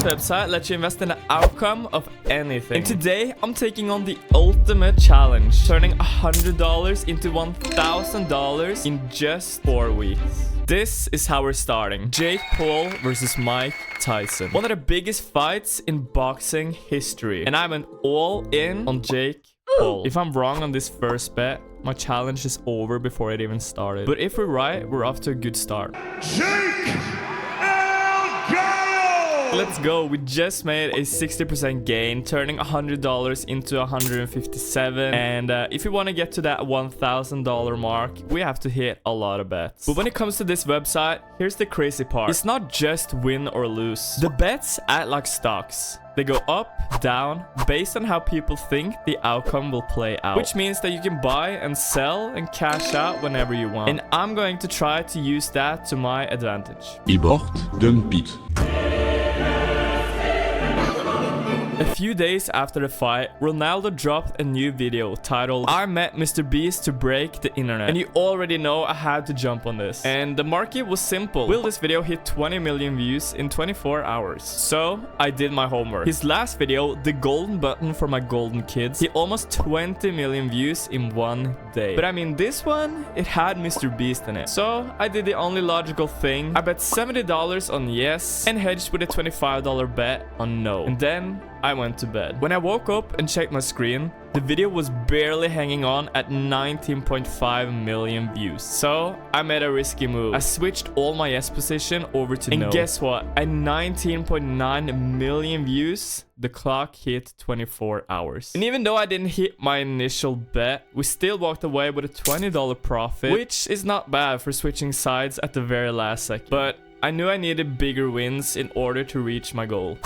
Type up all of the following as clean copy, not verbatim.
website lets you invest in the outcome of anything. And today, I'm taking on the ultimate challenge, turning $100 into $1,000 in just 4 weeks. This is how we're starting. Jake Paul versus Mike Tyson. One of the biggest fights in boxing history. And I'm an all-in on Jake Paul. If I'm wrong on this first bet, my challenge is over before it even started. But if we're right, we're off to a good start. Jake! Let's go. We just made a 60% gain, turning $100 into $157. And if we want to get to that $1,000 mark, we have to hit a lot of bets. But when it comes to this website, here's the crazy part. It's not just win or lose. The bets act like stocks. They go up, down, based on how people think the outcome will play out. Which means that you can buy and sell and cash out whenever you want. And I'm going to try to use that to my advantage. Ibort den Piet. A few days after the fight, Ronaldo dropped a new video titled "I met MrBeast to break the internet." And you already know I had to jump on this. And the market was simple. Will this video hit 20 million views in 24 hours? So I did my homework. His last video, the golden button for my golden kids, hit almost 20 million views in 1 day. But I mean, this one, it had MrBeast in it. So I did the only logical thing. I bet $70 on yes and hedged with a $25 bet on no. And then I went to bed. When I woke up and checked my screen, the video was barely hanging on at 19.5 million views. So I made a risky move. I switched all my yes position over to no. And guess what? At 19.9 million views, the clock hit 24 hours. And even though I didn't hit my initial bet, we still walked away with a $20 profit, which is not bad for switching sides at the very last second. But I knew I needed bigger wins in order to reach my goal.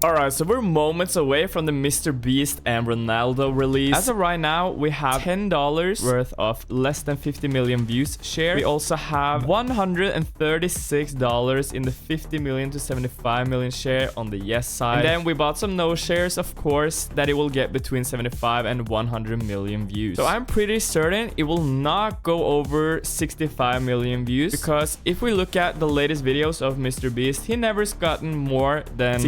Alright, so we're moments away from the MrBeast and Ronaldo release. As of right now, we have $10 worth of less than 50 million views share. We also have $136 in the 50 million to 75 million share on the yes side. And then we bought some no shares, of course, that it will get between 75 and 100 million views. So I'm pretty certain it will not go over 65 million views, because if we look at the latest videos of MrBeast, he never's gotten more than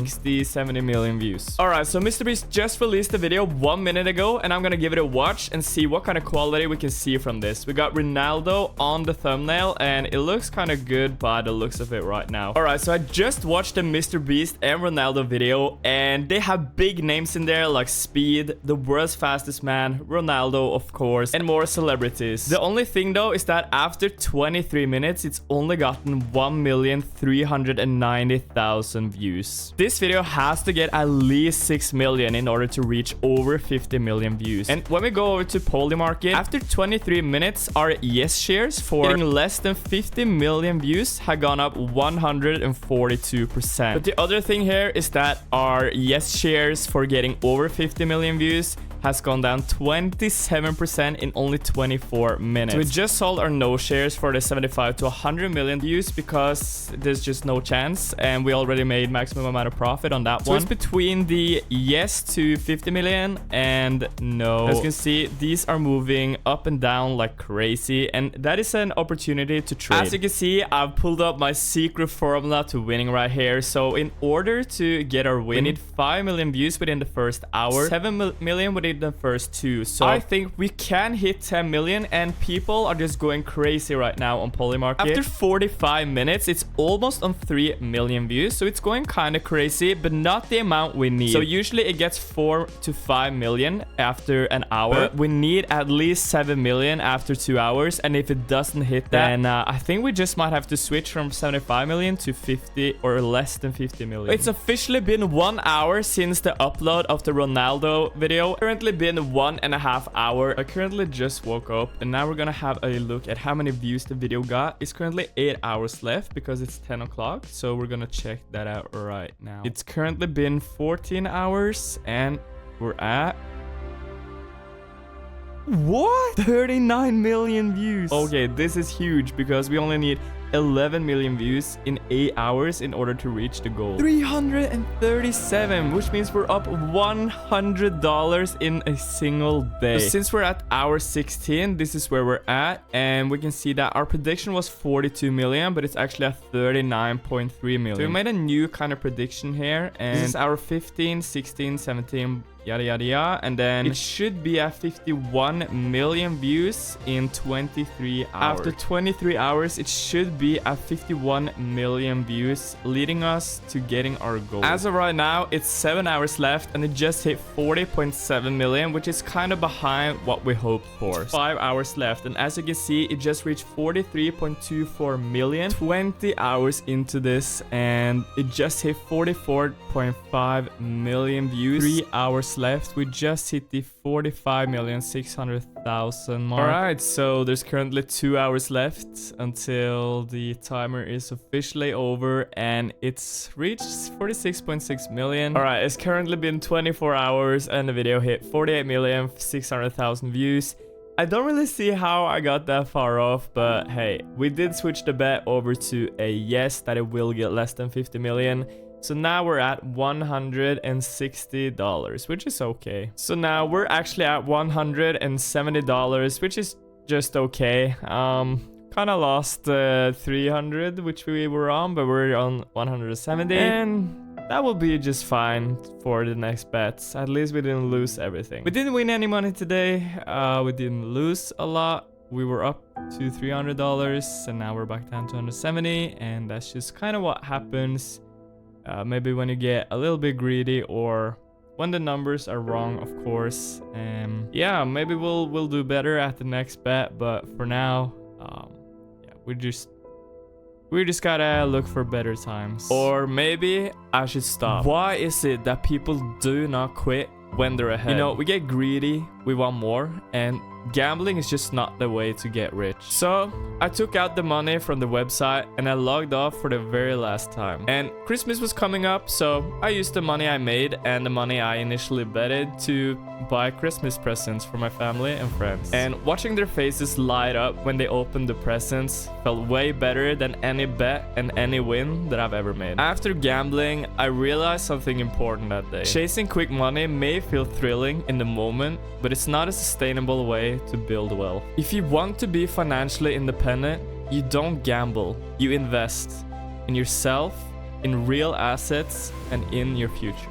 70 million views. Alright, so MrBeast just released the video 1 minute ago, and I'm gonna give it a watch and see what kind of quality we can see from this. We got Ronaldo on the thumbnail, and it looks kind of good by the looks of it right now. Alright, so I just watched the MrBeast and Ronaldo video, and they have big names in there like Speed, the world's fastest man, Ronaldo, of course, and more celebrities. The only thing though is that after 23 minutes, it's only gotten 1,390,000 views. This video has to get at least 6 million in order to reach over 50 million views. And when we go over to Polymarket, after 23 minutes, our yes shares for getting less than 50 million views had gone up 142%. But the other thing here is that our yes shares for getting over 50 million views has gone down 27% in only 24 minutes. So we just sold our no shares for the 75 to 100 million views because there's just no chance, and we already made maximum amount of profit on that one. So it's between the yes to 50 million and no. As you can see, these are moving up and down like crazy, and that is an opportunity to trade. As you can see, I've pulled up my secret formula to winning right here. So in order to get our win, we need 5 million views within the first hour, 7 million within the first 2. So I think we can hit 10 million, and people are just going crazy right now on Polymarket. After 45 minutes, it's almost on 3 million views, so it's going kind of crazy, but not the amount we need. So usually it gets 4 to 5 million after an hour, but we need at least 7 million after 2 hours, and if it doesn't hit that, then I think we just might have to switch from 75 million to 50 or less than 50 million. It's officially been 1 hour since the upload of the Ronaldo video. Currently been 1.5 hours. I currently just woke up, and now we're gonna have a look at how many views the video got. It's currently 8 hours left because it's 10 o'clock, so we're gonna check that out right now. It's currently been 14 hours, and we're at what? 39 million views. Okay, this is huge because we only need 11 million views in 8 hours in order to reach the goal. 337, which means we're up $100 in a single day. So since we're at hour 16, this is where we're at, and we can see that our prediction was 42 million, but it's actually at 39.3 million. So we made a new kind of prediction here, and this is our 15, 16, 17, yada yada yada, and then it should be at 51 million views in 23 hours. After 23 hours, it should be at 51 million views, leading us to getting our goal. As of right now, it's 7 hours left, and it just hit 40.7 million, which is kind of behind what we hoped for. 5 hours left, and as you can see, it just reached 43.24 million 20 hours into this, and it just hit 44.5 million views. 3 hours left. We just hit the 45,600,000 mark. All right, so there's currently 2 hours left until the timer is officially over, and it's reached 46.6 million. All right, it's currently been 24 hours, and the video hit 48,600,000 views. I don't really see how I got that far off, but hey, we did switch the bet over to a yes that it will get less than 50 million. So now we're at $160, which is okay. So now we're actually at $170, which is just okay. Kind of lost 300, which we were on, but we're on 170. And that will be just fine for the next bets. At least we didn't lose everything. We didn't win any money today. We didn't lose a lot. We were up to $300, and now we're back down to 170. And that's just kind of what happens. Maybe when you get a little bit greedy, or when the numbers are wrong, of course. Yeah, maybe we'll do better at the next bet, but for now, yeah, we just gotta look for better times. Or maybe I should stop. Why is it that people do not quit when they're ahead? You know, we get greedy, we want more, and gambling is just not the way to get rich. So I took out the money from the website and I logged off for the very last time. And Christmas was coming up, so I used the money I made and the money I initially betted to buy Christmas presents for my family and friends. And watching their faces light up when they opened the presents felt way better than any bet and any win that I've ever made. After gambling, I realized something important that day. Chasing quick money may feel thrilling in the moment, but it's not a sustainable way to build wealth. If you want to be financially independent, you don't gamble. You invest in yourself, in real assets, and in your future.